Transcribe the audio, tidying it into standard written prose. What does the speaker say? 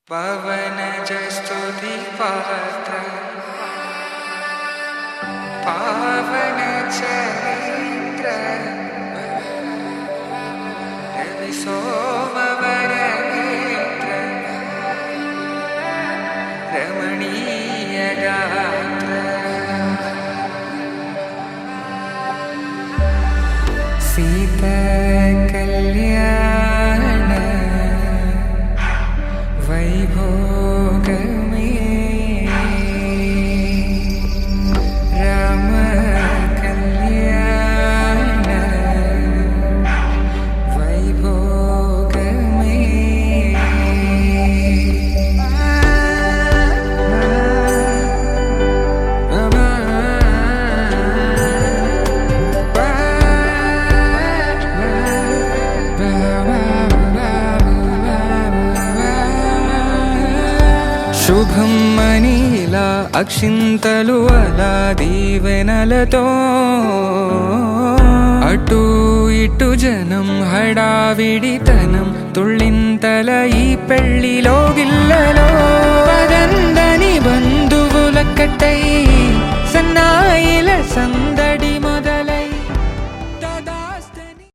పవనజ స్తుతి పాత్ర పావన చరిత్ర రవి సోమవర నేత్ర రమణీయ గాత్ర సీత కళ్యాణ వైభోగమే రామ కళ్యాణ వైభోగమే శుభం మనీలా అక్షింతలు అలా దీవెనలతో అటు ఇటు జనం హడావిడితనం తుళ్ళింతల ఈ పెళ్లిలో గిల్లలో పదందని బంధువుల కట్టై